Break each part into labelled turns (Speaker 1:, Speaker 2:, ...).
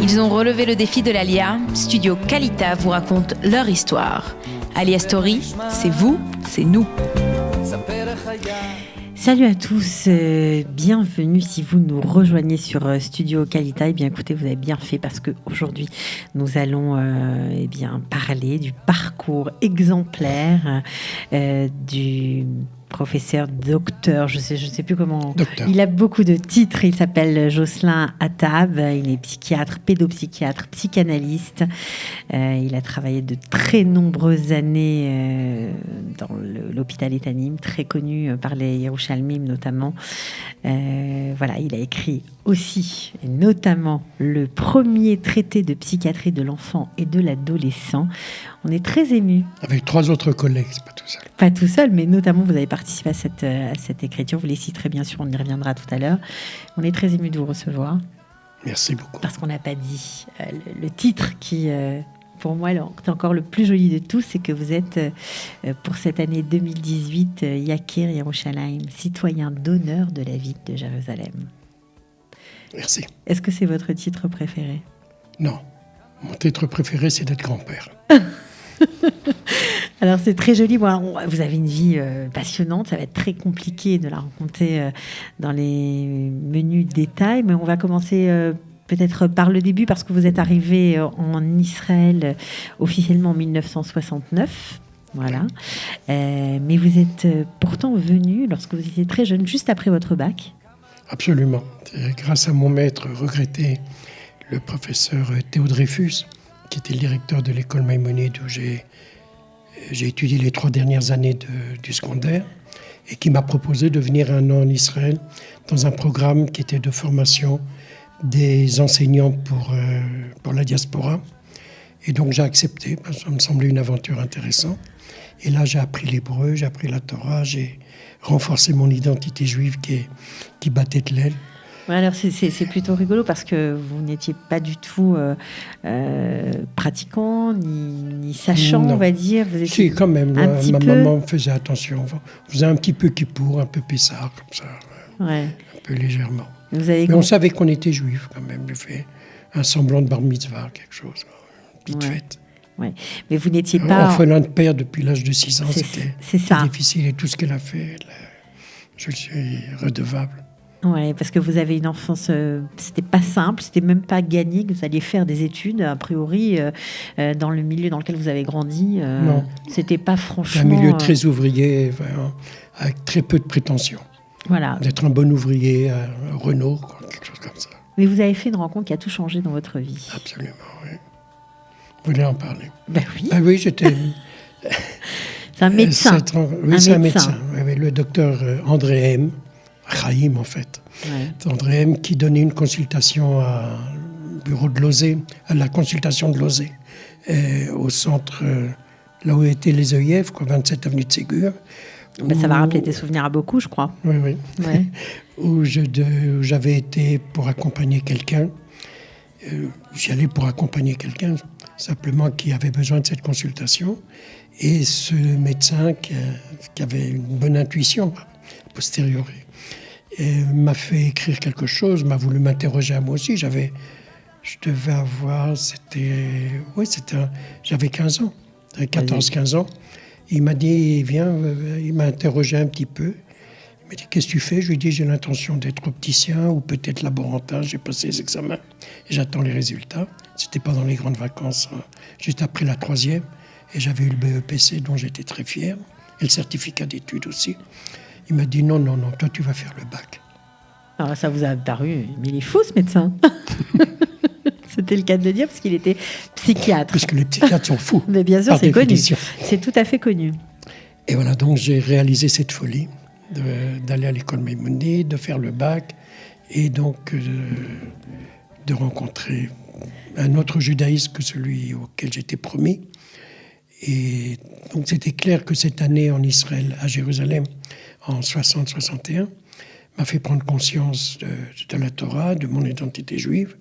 Speaker 1: Ils ont relevé le défi de l'Alia. Studio Kalita vous raconte leur histoire. Alia Story, c'est vous, c'est nous.
Speaker 2: Salut à tous, bienvenue si vous nous rejoignez sur Studio Kalita. Eh bien écoutez, vous avez bien fait parce qu'aujourd'hui nous allons parler du parcours exemplaire du professeur docteur, je sais plus comment. Docteur. Il a beaucoup de titres. Il s'appelle Jocelyn Attab. Il est psychiatre, pédopsychiatre, psychanalyste. Il a travaillé de très nombreuses années dans l'hôpital Etanim, très connu par les Yerushalmim notamment. Il a écrit aussi, et notamment, le premier traité de psychiatrie de l'enfant et de l'adolescent. On est très émus.
Speaker 3: Avec 3 autres collègues, c'est pas tout seul.
Speaker 2: Pas tout seul, mais notamment vous avez participé à cette écriture. Vous les citerez bien sûr, on y reviendra tout à l'heure. On est très émus de vous recevoir.
Speaker 3: Merci beaucoup.
Speaker 2: Parce qu'on n'a pas dit le titre qui, pour moi, est encore le plus joli de tous, c'est que vous êtes, pour cette année 2018, Yakir Yerushalayim, citoyen d'honneur de la ville de Jérusalem.
Speaker 3: Merci.
Speaker 2: Est-ce que c'est votre titre préféré ?
Speaker 3: Non. Mon titre préféré, c'est d'être grand-père.
Speaker 2: Alors, c'est très joli. Bon, vous avez une vie passionnante. Ça va être très compliqué de la raconter dans les menus détails. Mais on va commencer peut-être par le début, parce que vous êtes arrivé en Israël officiellement en 1969. Voilà. Mais vous êtes pourtant venu, lorsque vous étiez très jeune, juste après votre bac.
Speaker 3: Absolument. C'est grâce à mon maître regretté, le professeur Théo Dreyfus, qui était le directeur de l'école Maïmonide où j'ai étudié les 3 dernières années du secondaire, et qui m'a proposé de venir 1 an en Israël dans un programme qui était de formation des enseignants pour la diaspora. Et donc j'ai accepté, parce que ça me semblait une aventure intéressante. Et là j'ai appris l'hébreu, j'ai appris la Torah, j'ai renforcé mon identité juive qui battait de l'aile.
Speaker 2: Alors c'est plutôt rigolo parce que vous n'étiez pas du tout pratiquant ni sachant,
Speaker 3: non.
Speaker 2: On va dire. Vous étiez
Speaker 3: si, quand même. Ma maman faisait attention. On faisait un petit peu kippour, un peu pessard, comme ça.
Speaker 2: Ouais.
Speaker 3: Un peu légèrement.
Speaker 2: Mais
Speaker 3: on savait qu'on était juifs quand même. J'ai fait un semblant de bar mitzvah, quelque chose. Une petite fête.
Speaker 2: Ouais. Mais vous n'étiez pas...
Speaker 3: Orphelin de père depuis l'âge de 6 ans,
Speaker 2: c'est ça.
Speaker 3: Difficile. Et tout ce qu'elle a fait, je suis redevable.
Speaker 2: Oui, parce que vous avez une enfance, c'était pas simple, c'était même pas gagné que vous alliez faire des études, a priori, dans le milieu dans lequel vous avez grandi.
Speaker 3: Non.
Speaker 2: C'était pas franchement...
Speaker 3: C'est un milieu très ouvrier, avec très peu de prétention.
Speaker 2: Voilà.
Speaker 3: D'être un bon ouvrier à Renault, quelque chose comme ça.
Speaker 2: Mais vous avez fait une rencontre qui a tout changé dans votre vie.
Speaker 3: Absolument, oui. Vous voulez en parler ?
Speaker 2: Ben oui.
Speaker 3: Ah oui, j'étais...
Speaker 2: C'est un médecin.
Speaker 3: C'est un médecin. Oui, le docteur André M. Chaim, en fait. Ouais. André M. qui donnait une consultation à bureau de Lozé, à la consultation de Lozé, au centre, là où étaient les EIF, 27 avenue de Ségur.
Speaker 2: Ça va rappeler des souvenirs à beaucoup, je crois.
Speaker 3: Oui, oui.
Speaker 2: Ouais.
Speaker 3: où j'avais été pour accompagner quelqu'un. J'y allais pour accompagner quelqu'un, simplement qui avait besoin de cette consultation. Et ce médecin qui avait une bonne intuition, a posteriori, m'a fait écrire quelque chose, m'a voulu m'interroger à moi aussi. Je devais avoir, j'avais 15 ans, 14-15 ans. Il m'a dit, viens, il m'a interrogé un petit peu. Il m'a dit, qu'est-ce que tu fais ? Je lui ai dit, j'ai l'intention d'être opticien ou peut-être laborantin. J'ai passé les examens et j'attends les résultats. C'était pendant les grandes vacances, juste après la 3e. Et j'avais eu le BEPC dont j'étais très fier, et le certificat d'études aussi. Il m'a dit, non, toi tu vas faire le bac.
Speaker 2: Alors ça vous a paru, mais il est fou ce médecin. C'était le cas de le dire, parce qu'il était psychiatre.
Speaker 3: Parce que les psychiatres sont fous.
Speaker 2: Mais bien sûr, c'est
Speaker 3: définition.
Speaker 2: Connu. C'est tout à fait connu.
Speaker 3: Et voilà, donc j'ai réalisé cette folie d'aller à l'école Maïmonide, de faire le bac, et donc de rencontrer un autre judaïsme que celui auquel j'étais promis. Et donc c'était clair que cette année en Israël, à Jérusalem, en 60-61, m'a fait prendre conscience de la Torah, de mon identité juive,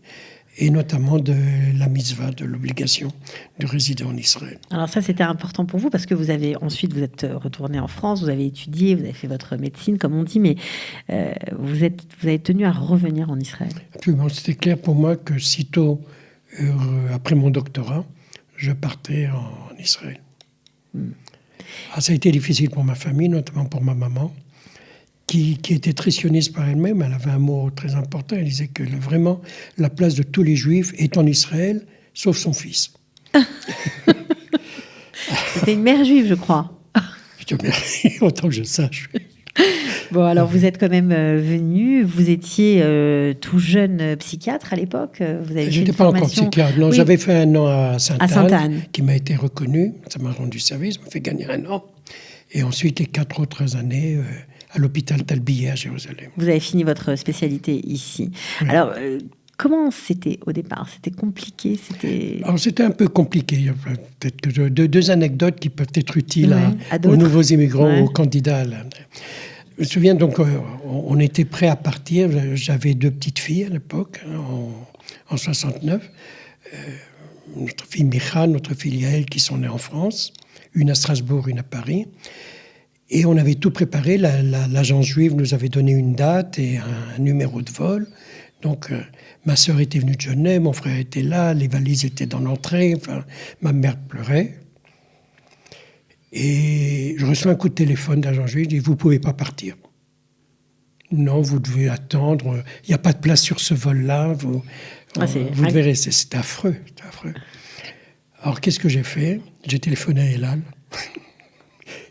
Speaker 3: et notamment de la mitzvah, de l'obligation de résider en Israël.
Speaker 2: Alors ça, c'était important pour vous parce que vous êtes retourné en France, vous avez étudié, vous avez fait votre médecine, comme on dit, mais vous avez tenu à revenir en Israël.
Speaker 3: Absolument, c'était clair pour moi que sitôt après mon doctorat, je partais en Israël. Ça a été difficile pour ma famille, notamment pour ma maman, qui était très sioniste par elle-même. Elle avait un mot très important. Elle disait que vraiment, la place de tous les Juifs est en Israël, sauf son fils.
Speaker 2: C'était une mère juive, je crois.
Speaker 3: Autant que je sache.
Speaker 2: Bon, alors vous êtes quand même venu. Vous étiez tout jeune psychiatre à l'époque.
Speaker 3: Je n'étais pas encore psychiatre. Non, oui. J'avais fait un an à Sainte-Anne, qui m'a été reconnu. Ça m'a rendu service, m'a fait gagner un an. Et ensuite, les 4 autres années à l'hôpital Talbieh à Jérusalem.
Speaker 2: Vous avez fini votre spécialité ici. Oui. Alors, comment c'était au départ? C'était compliqué?
Speaker 3: Alors, c'était un peu compliqué. Il y a peut-être que deux anecdotes qui peuvent être utiles aux nouveaux immigrants, aux candidats. Là. Je me souviens, donc, on était prêts à partir. J'avais 2 petites filles à l'époque, en 69. Notre fille Micha, notre fille Yael, qui sont nées en France. Une à Strasbourg, une à Paris. Et on avait tout préparé. L'agence juive nous avait donné une date et un numéro de vol. Donc, ma sœur était venue de Genève, mon frère était là, les valises étaient dans l'entrée. Enfin, ma mère pleurait. Et je reçois un coup de téléphone d'agence juive, il dit « Vous ne pouvez pas partir. Non, vous devez attendre. Il n'y a pas de place sur ce vol-là. Vous devez rester. » C'était affreux, c'était affreux. Alors, qu'est-ce que j'ai fait? J'ai téléphoné à Elal.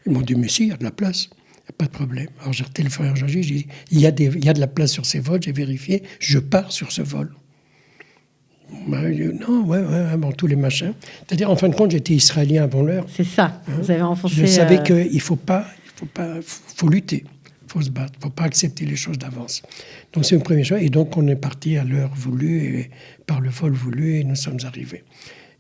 Speaker 3: Ils m'ont dit, mais si, il y a de la place. Il n'y a pas de problème. Alors, j'ai téléphoné à Jean-Gilles. J'ai dit, il y a de la place sur ces vols. J'ai vérifié. Je pars sur ce vol. Non, bon, tous les machins. C'est-à-dire, en fin de compte, j'étais israélien avant l'heure.
Speaker 2: C'est ça. Vous avez enfoncé...
Speaker 3: Je savais qu'il faut lutter. Il faut se battre. Il ne faut pas accepter les choses d'avance. Donc, c'est une première chose. Et donc, on est parti à l'heure voulue, et par le vol voulu, et nous sommes arrivés.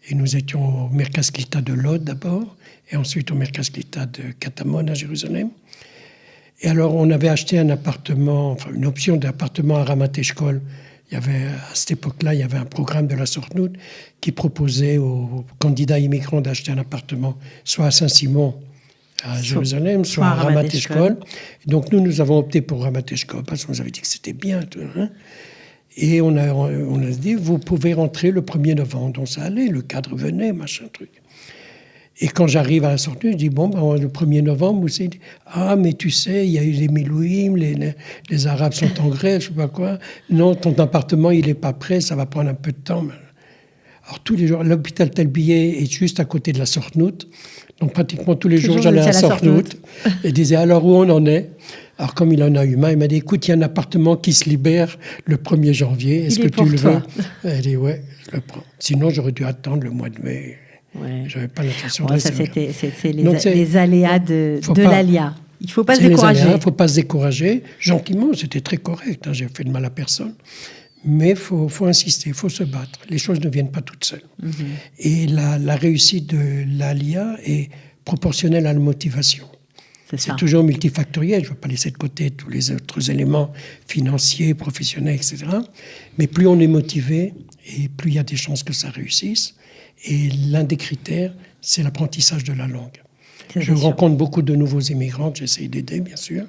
Speaker 3: Et nous étions au Merkaz Klita de Lod d'abord, et ensuite au Merkaz Klita de Katamon à Jérusalem. Et alors, on avait acheté un appartement, enfin une option d'appartement à Ramat Eshkol. À cette époque-là, il y avait un programme de la Sortnout qui proposait aux candidats immigrants d'acheter un appartement soit à Saint-Simon, à Jérusalem, soit à Ramat Eshkol. Donc nous avons opté pour Ramat Eshkol parce qu'on nous avait dit que c'était bien. Et on a dit, vous pouvez rentrer le 1er novembre. Donc ça allait, le cadre venait, machin, truc. Et quand j'arrive à la sortie, je dis, bon, le 1er novembre, vous savez, mais tu sais, il y a eu les Milouim, les Arabes sont en grève, je sais pas quoi. Non, ton appartement, il n'est pas prêt, ça va prendre un peu de temps. Alors tous les jours, l'hôpital Talbieh est juste à côté de la Sortnout. Donc pratiquement tous les jours, j'allais à la Sortnout. Et disais, alors où on en est? Alors, comme il en a eu marre, il m'a dit, écoute, il y a un appartement qui se libère le 1er janvier. Est-ce que tu le veux? Elle dit, ouais, je le prends. Sinon, j'aurais dû attendre le mois de mai. Ouais. Je n'avais pas l'intention de rester.
Speaker 2: C'est les aléas de l'ALIA. Il ne faut pas se décourager.
Speaker 3: Il ne faut pas se décourager. Gentiment, c'était très correct. J'ai fait de mal à personne. Mais il faut insister, il faut se battre. Les choses ne viennent pas toutes seules. Et la réussite de l'ALIA est proportionnelle à la motivation. C'est toujours multifactoriel, je ne vais pas laisser de côté tous les autres éléments financiers, professionnels, etc. Mais plus on est motivé, et plus il y a des chances que ça réussisse. Et l'un des critères, c'est l'apprentissage de la langue. Je rencontre beaucoup de nouveaux immigrants que j'essaye d'aider, bien sûr.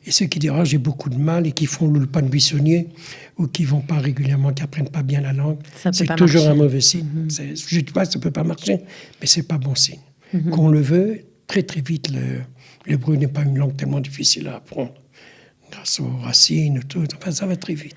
Speaker 3: Et ceux qui disent « j'ai beaucoup de mal » et qui font l'ulpan buissonnier ou qui ne vont pas régulièrement, qui n'apprennent pas bien la langue, c'est toujours un mauvais signe. Je ne dis pas que ça ne peut pas marcher, mais ce n'est pas bon signe. Qu'on le veut, très très vite, l'hébreu n'est pas une langue tellement difficile à apprendre. Grâce aux racines, tout. Enfin, ça va très vite.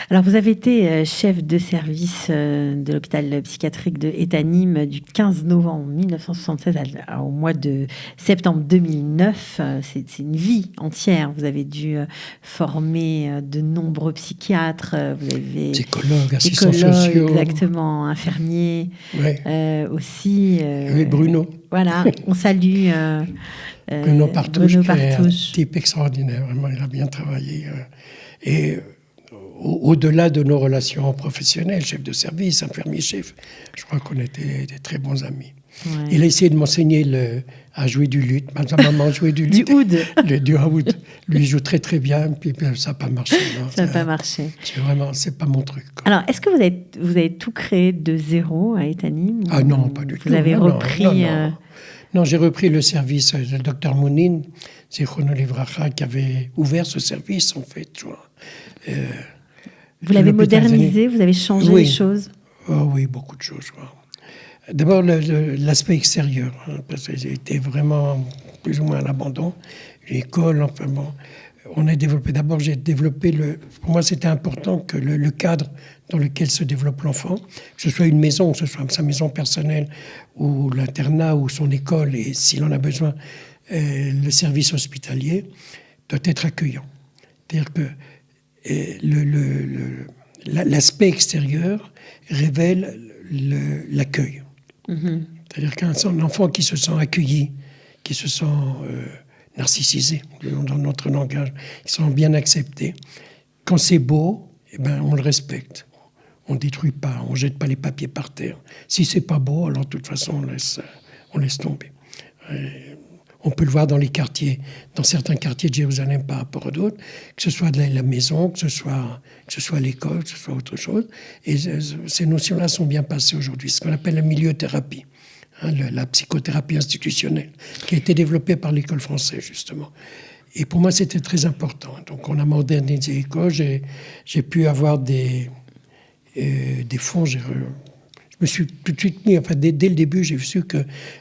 Speaker 2: Alors, vous avez été chef de service de l'hôpital psychiatrique de Etanim du 15 novembre 1976 au mois de septembre 2009. C'est une vie entière. Vous avez dû former de nombreux psychiatres. Vous avez
Speaker 3: psychologues, assistants sociaux.
Speaker 2: Exactement, infirmiers aussi.
Speaker 3: Oui, Bruno.
Speaker 2: Voilà, on salue...
Speaker 3: Bruno Partouche, qui est un type extraordinaire, vraiment, il a bien travaillé. Et au-delà de nos relations professionnelles, chef de service, infirmier, chef, je crois qu'on était des très bons amis.
Speaker 2: Ouais.
Speaker 3: Il a essayé de m'enseigner à jouer du luth. Ma maman jouait du luth.
Speaker 2: Du oud.
Speaker 3: Du oud. Lui, il joue très très bien, puis ça n'a pas marché. Non.
Speaker 2: Ça n'a pas marché.
Speaker 3: C'est pas mon truc. Quoi.
Speaker 2: Alors, est-ce que vous avez tout créé de zéro à Etanim?
Speaker 3: Ah non, pas du tout.
Speaker 2: Vous avez repris...
Speaker 3: Non, j'ai repris le service du docteur Mounine, Zichrono Livracha, qui avait ouvert ce service, en fait. Tu vois.
Speaker 2: Vous l'avez modernisé, vous avez changé les choses?
Speaker 3: Oh, oui, beaucoup de choses. Ouais. D'abord, l'aspect extérieur, parce que j'étais vraiment plus ou moins à l'abandon. L'école, enfin bon, j'ai développé pour moi, c'était important que le cadre dans lequel se développe l'enfant, que ce soit une maison, que ce soit sa maison personnelle, ou l'internat, ou son école, et s'il en a besoin, le service hospitalier, doit être accueillant. C'est-à-dire que l'aspect extérieur révèle l'accueil. Mm-hmm. C'est-à-dire qu'un enfant qui se sent accueilli, qui se sent narcissisé, dans notre langage, qui se sent bien accepté, quand c'est beau, eh ben, on le respecte. On ne détruit pas, on ne jette pas les papiers par terre. Si c'est pas beau, alors de toute façon, on laisse tomber. On peut le voir dans les quartiers, dans certains quartiers de Jérusalem par rapport à d'autres, que ce soit de la maison, que ce soit l'école, que ce soit autre chose. Et ces notions-là sont bien passées aujourd'hui. Ce qu'on appelle la milieu-thérapie, la psychothérapie institutionnelle, qui a été développée par l'école française, justement. Et pour moi, c'était très important. Donc, on a modernisé l'école. J'ai pu avoir des fonds. Je me suis tout de suite mis, enfin, dès le début, j'ai su que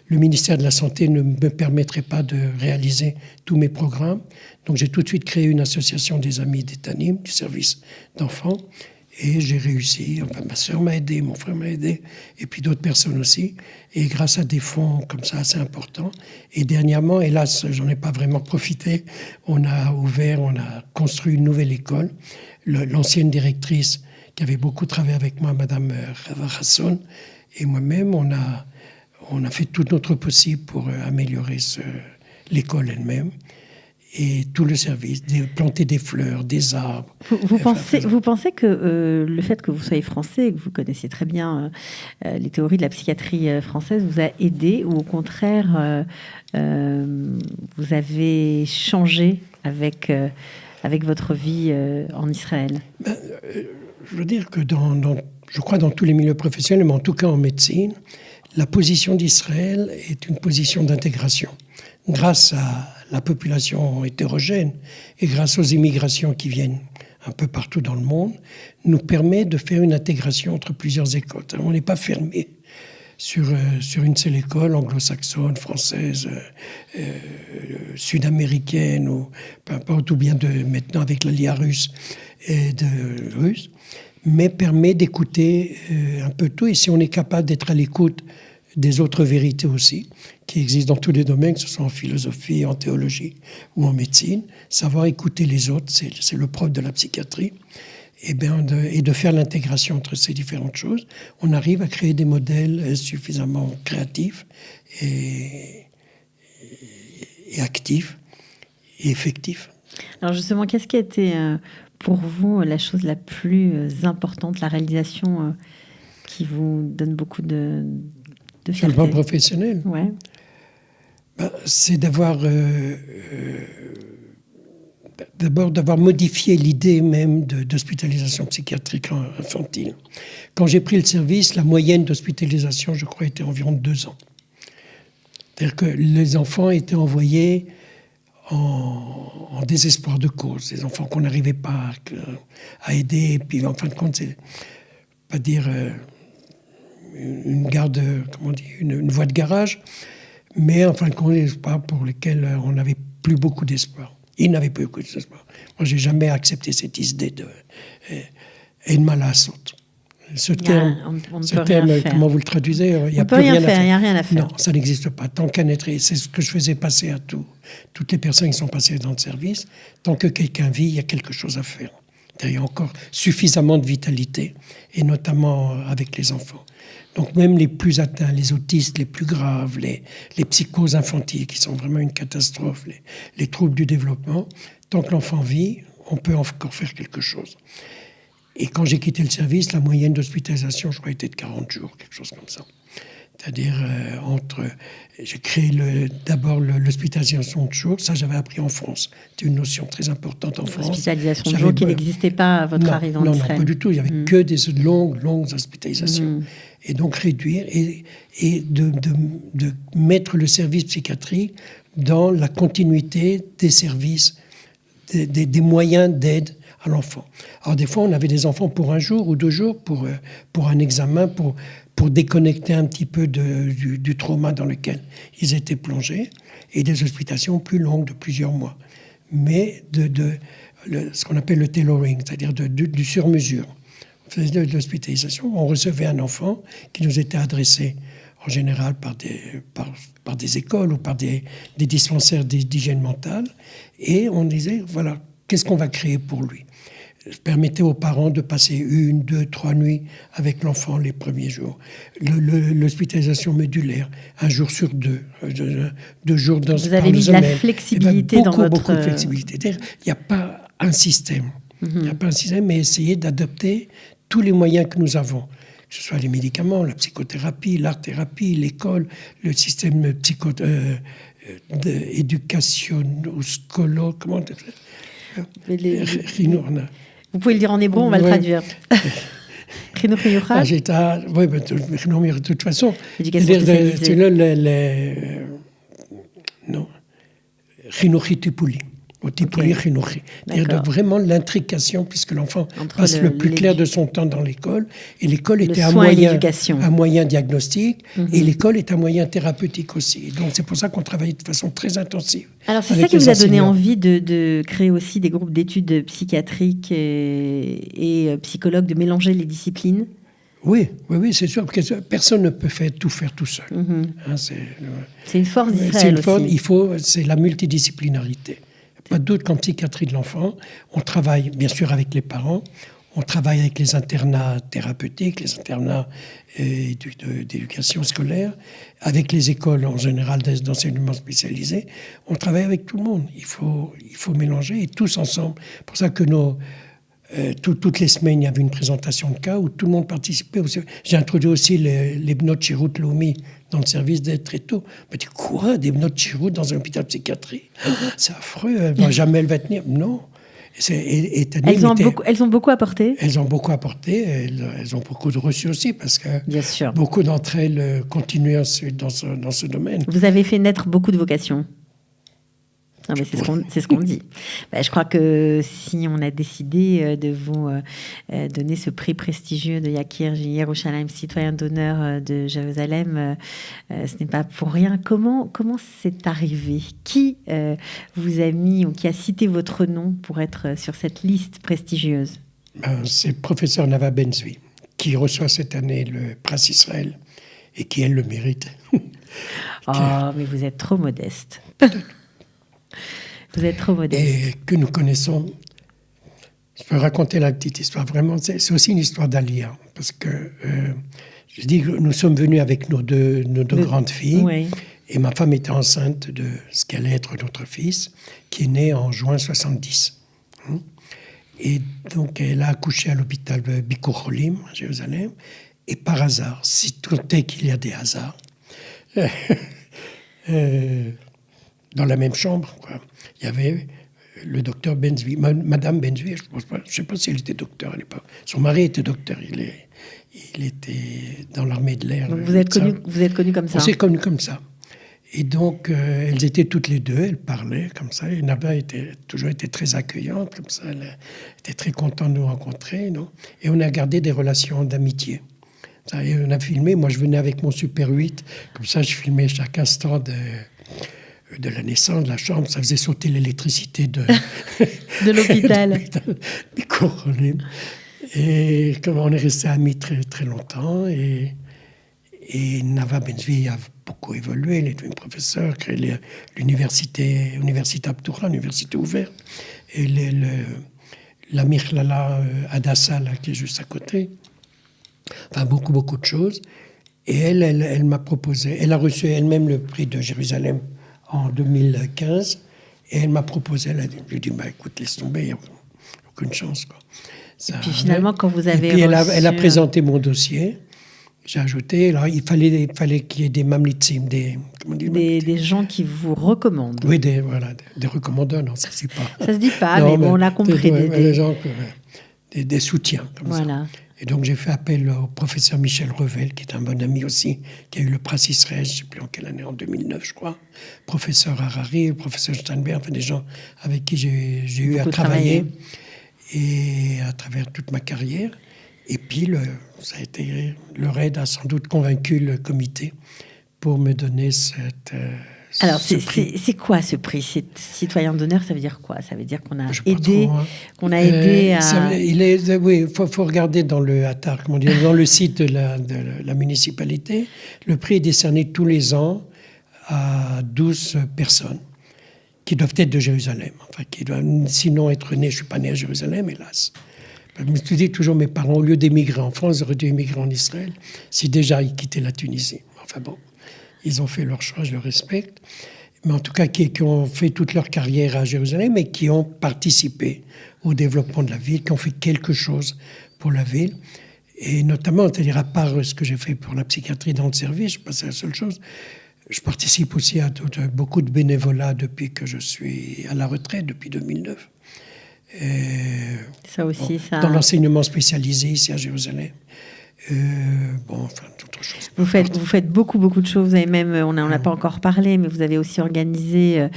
Speaker 3: le ministère de la Santé ne me permettrait pas de réaliser tous mes programmes. Donc, j'ai tout de suite créé une association des amis d'Etanim, du service d'enfants. Et j'ai réussi. Enfin, ma sœur m'a aidé, mon frère m'a aidé, et puis d'autres personnes aussi. Et grâce à des fonds comme ça assez importants. Et dernièrement, hélas, j'en ai pas vraiment profité, on a construit une nouvelle école. L'ancienne directrice, qui avait beaucoup travaillé avec moi, Madame Rava Hasson, et moi-même, on a fait tout notre possible pour améliorer l'école elle-même. Et tout le service, planter des fleurs, des arbres.
Speaker 2: Vous pensez que le fait que vous soyez français et que vous connaissiez très bien les théories de la psychiatrie française vous a aidé, ou au contraire, vous avez changé avec votre vie en Israël?
Speaker 3: Je veux dire que je crois dans tous les milieux professionnels, mais en tout cas en médecine, la position d'Israël est une position d'intégration. Grâce à la population hétérogène et grâce aux immigrations qui viennent un peu partout dans le monde, nous permet de faire une intégration entre plusieurs écoles. On n'est pas fermé sur une seule école anglo-saxonne, française, sud-américaine, ou peu importe, ou bien maintenant avec l'ALIA russe et russe, mais permet d'écouter un peu tout. Et si on est capable d'être à l'écoute des autres vérités aussi, qui existent dans tous les domaines, que ce soit en philosophie, en théologie ou en médecine, savoir écouter les autres, c'est le propre de la psychiatrie, et de faire l'intégration entre ces différentes choses, on arrive à créer des modèles suffisamment créatifs et actifs et effectifs.
Speaker 2: Alors justement, qu'est-ce qui a été pour vous la chose la plus importante, la réalisation qui vous donne beaucoup de fierté?
Speaker 3: Sur le plan professionnel,
Speaker 2: ouais.
Speaker 3: C'est d'abord d'avoir modifié l'idée même d'hospitalisation psychiatrique infantile. Quand j'ai pris le service, la moyenne d'hospitalisation, je crois, était environ 2 ans. C'est-à-dire que les enfants étaient envoyés en désespoir de cause, des enfants qu'on n'arrivait pas à aider, et puis en fin de compte, c'est pas dire une garde, comment on dit, une voie de garage, mais en fin de compte, des espoirs pour lesquels on n'avait plus beaucoup d'espoir. Ils n'avaient plus beaucoup d'espoir. Moi, j'ai jamais accepté cette idée de malasot. Ce terme, comment vous le traduisez? Il n'y a plus rien à faire.
Speaker 2: Il n'y a rien à faire.
Speaker 3: Non, ça n'existe pas. Tant qu'un être, c'est ce que je faisais passer à toutes les personnes qui sont passées dans le service. Tant que quelqu'un vit, il y a quelque chose à faire. Il y a encore suffisamment de vitalité, et notamment avec les enfants. Donc même les plus atteints, les autistes les plus graves, les psychoses infantiles qui sont vraiment une catastrophe, les troubles du développement, tant que l'enfant vit, on peut encore faire quelque chose. Et quand j'ai quitté le service, la moyenne d'hospitalisation, je crois, était de 40 jours, quelque chose comme ça. C'est-à-dire, j'ai créé d'abord l'hospitalisation de jour. Ça, j'avais appris en France. C'est une notion très importante en France.
Speaker 2: L'hospitalisation de jour qui n'existait pas à votre arrivée en Israël.
Speaker 3: Non, pas du tout. Il n'y avait que des longues hospitalisations. Et donc, réduire et de mettre le service psychiatrique dans la continuité des services, des moyens d'aide à l'enfant. Alors, des fois, on avait des enfants pour 1 jour ou 2 jours pour un examen, pour déconnecter un petit peu du trauma dans lequel ils étaient plongés, et des hospitalisations plus longues de plusieurs mois. Mais ce qu'on appelle le tailoring, c'est-à-dire du sur-mesure. On faisait de l'hospitalisation, on recevait un enfant qui nous était adressé en général par des écoles ou par des dispensaires d'hygiène mentale, et on disait, voilà, qu'est-ce qu'on va créer pour lui ? Je permettais aux parents de passer 1, 2, 3 nuits avec l'enfant les premiers jours. L'hospitalisation médulaire, 1 jour sur 2, 2 jours dans
Speaker 2: Vous avez mis de la flexibilité dans votre...
Speaker 3: Beaucoup de flexibilité. Il n'y a pas un système. Il n'y a pas un système, mais essayer d'adopter tous les moyens que nous avons. Que ce soit les médicaments, la psychothérapie, l'art-thérapie, l'école, le système éducation ou scolo, comment
Speaker 2: vous pouvez le dire en hébreu, on va le traduire.
Speaker 3: Oui, de toute façon.
Speaker 2: Éducation spécialisée.
Speaker 3: Non. Chinuchi tipuli. Au tipuli chinuchi. C'est-à-dire vraiment l'intrication, puisque l'enfant passe le plus clair de son temps dans l'école. Et l'école était un moyen diagnostique. Et l'école est un moyen thérapeutique aussi. Et donc, c'est pour ça qu'on travaille de façon très intensive.
Speaker 2: Alors, c'est ça qui vous a donné envie de créer aussi des groupes d'études psychiatriques et psychologues, de mélanger les disciplines?
Speaker 3: Oui, c'est sûr, parce que personne ne peut tout faire tout seul.
Speaker 2: C'est une force d'Israël aussi.
Speaker 3: C'est la multidisciplinarité. Pas de doute qu'en psychiatrie de l'enfant, on travaille bien sûr avec les parents, on travaille avec les internats thérapeutiques, les internats d'éducation scolaire, avec les écoles en général d'enseignement spécialisé. On travaille avec tout le monde. Il faut mélanger et tous ensemble. C'est pour ça que toutes les semaines, il y avait une présentation de cas où tout le monde participait. J'ai introduit aussi les Bnot Shirut Leumi dans le service d'aide très tôt. On m'a dit, quoi, des Bnot Shirut dans un hôpital de psychiatrie? C'est affreux, elle va tenir. Non.
Speaker 2: Elles ont beaucoup apporté.
Speaker 3: Elles ont beaucoup apporté. Elles ont beaucoup de reçus aussi, parce que
Speaker 2: bien sûr,
Speaker 3: beaucoup d'entre elles continuent ensuite dans ce domaine.
Speaker 2: Vous avez fait naître beaucoup de vocations. Non, mais c'est ce qu'on dit. Je crois que si on a décidé de vous donner ce prix prestigieux de Yakir Yerushalayim, citoyen d'honneur de Jérusalem, ce n'est pas pour rien. Comment c'est arrivé? Qui vous a mis ou qui a cité votre nom pour être sur cette liste prestigieuse?
Speaker 3: C'est le professeur Nava Ben-Zvi, qui reçoit cette année le Prince Israël et qui, elle, le mérite.
Speaker 2: Mais vous êtes trop modeste. Vous êtes trop modeste.
Speaker 3: Et que nous connaissons. Je peux raconter la petite histoire. Vraiment, c'est aussi une histoire d'Alia. Parce que je dis que nous sommes venus avec nos deux grandes filles.
Speaker 2: Oui.
Speaker 3: Et ma femme était enceinte de ce qu'allait être notre fils, qui est né en juin 70. Et donc, elle a accouché à l'hôpital de Bikur Cholim, à Jérusalem. Et par hasard, si tant est qu'il y a des hasards, dans la même chambre, il y avait le docteur Ben-Zvi, Madame Ben-Zvi, je ne sais pas si elle était docteur à l'époque. Son mari était docteur, il était dans l'armée de l'air.
Speaker 2: Donc vous êtes connus comme ça?
Speaker 3: On s'est connus comme ça. Et donc, elles étaient toutes les deux, elles parlaient comme ça. Et Nava toujours été très accueillante, comme ça. Elle était très contente de nous rencontrer. Non, et on a gardé des relations d'amitié. Et on a filmé, moi je venais avec mon Super 8, comme ça je filmais chaque instant de la naissance, de la chambre, ça faisait sauter l'électricité de
Speaker 2: l'hôpital.
Speaker 3: Et comme on est resté amis très, très longtemps, et Nava Ben-Zvi a beaucoup évolué, il est devenu professeur, créé l'université Abtoura, l'université ouverte, et la Michlala Hadassah, là, qui est juste à côté. Enfin, beaucoup, beaucoup de choses. Et elle m'a proposé, elle a reçu elle-même le prix de Jérusalem en 2015, et elle m'a proposé, je lui ai dit, écoute, laisse tomber, il n'y a aucune chance. Quoi.
Speaker 2: Et puis finalement, quand vous avez
Speaker 3: elle a présenté mon dossier, j'ai ajouté. Alors, il fallait qu'il y ait des mamlitzim,
Speaker 2: des gens qui vous recommandent.
Speaker 3: Oui, des recommandeurs, non, ça ne se dit pas.
Speaker 2: Ça se dit pas, non, mais bon, on a compris.
Speaker 3: Des gens, des soutiens, comme
Speaker 2: voilà.
Speaker 3: ça. Et donc, j'ai fait appel au professeur Michel Revel, qui est un bon ami aussi, qui a eu le Prince Israël, je ne sais plus en quelle année, en 2009, je crois. Professeur Harari, professeur Steinberg, enfin, des gens avec qui j'ai eu à travailler. Et à travers toute ma carrière. Et puis, ça a été le RAID a sans doute convaincu le comité pour me donner
Speaker 2: Alors,
Speaker 3: ce prix.
Speaker 2: C'est quoi ce prix? Citoyen d'honneur, ça veut dire quoi? Ça veut dire qu'on a
Speaker 3: trop,
Speaker 2: aidé à...
Speaker 3: Oui, faut regarder dans le Atar, dans le site de la municipalité. Le prix est décerné tous les ans à 12 personnes qui doivent être de Jérusalem, enfin, qui doivent sinon être nés. Je ne suis pas né à Jérusalem, hélas. Je me dis toujours, mes parents, au lieu d'émigrer en France, auraient dû émigrer en Israël, si déjà ils quittaient la Tunisie. Enfin bon, ils ont fait leur choix, je le respecte. Mais en tout cas, qui ont fait toute leur carrière à Jérusalem et qui ont participé au développement de la ville, qui ont fait quelque chose pour la ville. Et notamment, c'est-à-dire à part ce que j'ai fait pour la psychiatrie dans le service, je pense que c'est la seule chose. Je participe aussi à beaucoup de bénévolat depuis que je suis à la retraite, depuis 2009.
Speaker 2: Ça aussi, ça...
Speaker 3: Dans l'enseignement spécialisé ici à Jérusalem. Enfin, d'autres choses.
Speaker 2: Vous faites beaucoup de choses. Vous avez même, on n'en a pas encore parlé, mais vous avez aussi organisé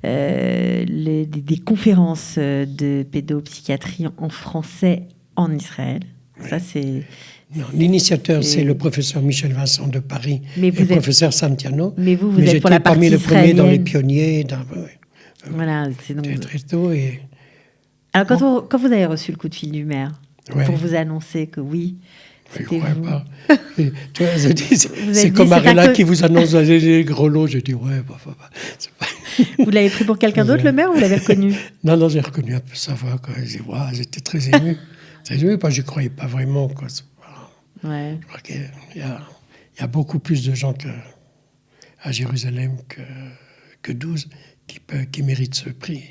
Speaker 2: des conférences de pédopsychiatrie en français en Israël. Oui. Ça, c'est...
Speaker 3: Non, l'initiateur, c'est le professeur Michel Vincent de Paris et le professeur Sam Tiano.
Speaker 2: Mais vous êtes pour la partie
Speaker 3: parmi les premiers dans les pionniers.
Speaker 2: Voilà, c'est donc...
Speaker 3: Très tôt.
Speaker 2: Alors, quand vous avez reçu le coup de fil du maire pour vous annoncer que oui, c'était vous...
Speaker 3: C'est comme Arella qui vous annonce les gros lots. J'ai dit,
Speaker 2: Vous l'avez pris pour quelqu'un d'autre, le maire, ou vous l'avez reconnu?
Speaker 3: Non, j'ai reconnu un peu sa voix. J'étais très ému. Très ému, parce que je ne croyais pas vraiment. Quoi.
Speaker 2: Ouais.
Speaker 3: Je crois qu'il y a beaucoup plus de gens à Jérusalem que 12 qui méritent ce prix.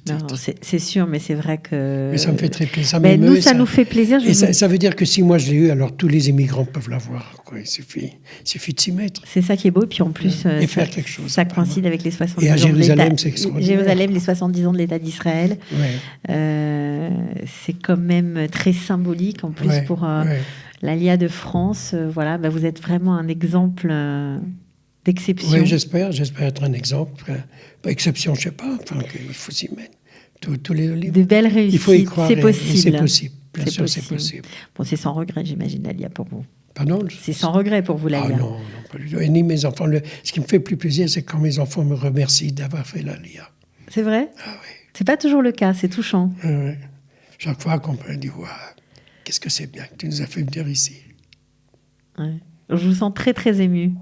Speaker 2: Non, c'est sûr, mais c'est vrai que...
Speaker 3: Mais ça me fait très plaisir.
Speaker 2: Nous, ça nous fait plaisir.
Speaker 3: Ça veut dire que si moi je l'ai eu, alors tous les immigrants peuvent l'avoir. Quoi. Il suffit de s'y mettre.
Speaker 2: C'est ça qui est beau. Et puis en plus,
Speaker 3: et faire quelque chose,
Speaker 2: ça coïncide avec les 70
Speaker 3: ans de l'État. Et à Jérusalem, c'est
Speaker 2: extraordinaire. Jérusalem, les 70 ans de l'État d'Israël.
Speaker 3: Ouais.
Speaker 2: C'est quand même très symbolique, en plus, pour l'Aliyah de France. Vous êtes vraiment un exemple... d'exception.
Speaker 3: Oui, j'espère être un exemple. Exception, je ne sais pas, il faut s'y mettre. Tous les livres.
Speaker 2: De belles réussites,
Speaker 3: il faut y croire,
Speaker 2: c'est possible.
Speaker 3: C'est possible, bien sûr, c'est possible.
Speaker 2: Bon, c'est sans regret, j'imagine, l'Aliyah pour vous.
Speaker 3: Pardon?
Speaker 2: C'est sans regret pour vous, l'Aliyah.
Speaker 3: Non, pas du tout. Et ni mes enfants. Ce qui me fait plus plaisir, c'est quand mes enfants me remercient d'avoir fait l'Aliyah.
Speaker 2: C'est vrai?
Speaker 3: Ah oui.
Speaker 2: C'est pas toujours le cas, c'est touchant.
Speaker 3: Oui. Chaque fois qu'on peut dire, qu'est-ce que c'est bien que tu nous as fait venir ici.
Speaker 2: Ouais. Je vous sens très, très émue.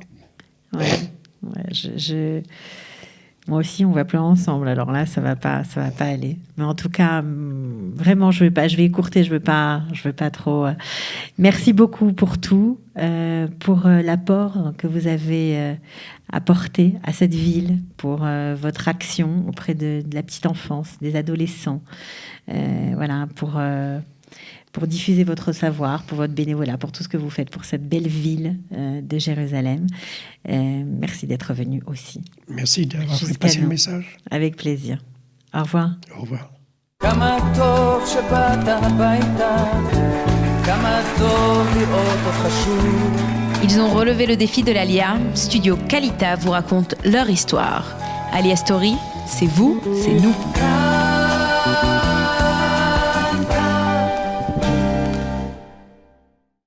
Speaker 2: Moi aussi, on va pleurer ensemble. Alors là, ça va pas aller. Mais en tout cas, vraiment, je vais écourter. Je veux pas trop. Merci beaucoup pour tout, pour l'apport que vous avez apporté à cette ville, pour votre action auprès de la petite enfance, des adolescents. Pour diffuser votre savoir, pour votre bénévolat, pour tout ce que vous faites pour cette belle ville de Jérusalem. Merci d'être venu aussi.
Speaker 3: Merci d'avoir fait passer le message.
Speaker 2: Avec plaisir. Au revoir.
Speaker 3: Au revoir.
Speaker 1: Ils ont relevé le défi de l'Aliyah. Studio Kalita vous raconte leur histoire. Aliyah Story, c'est vous, c'est nous.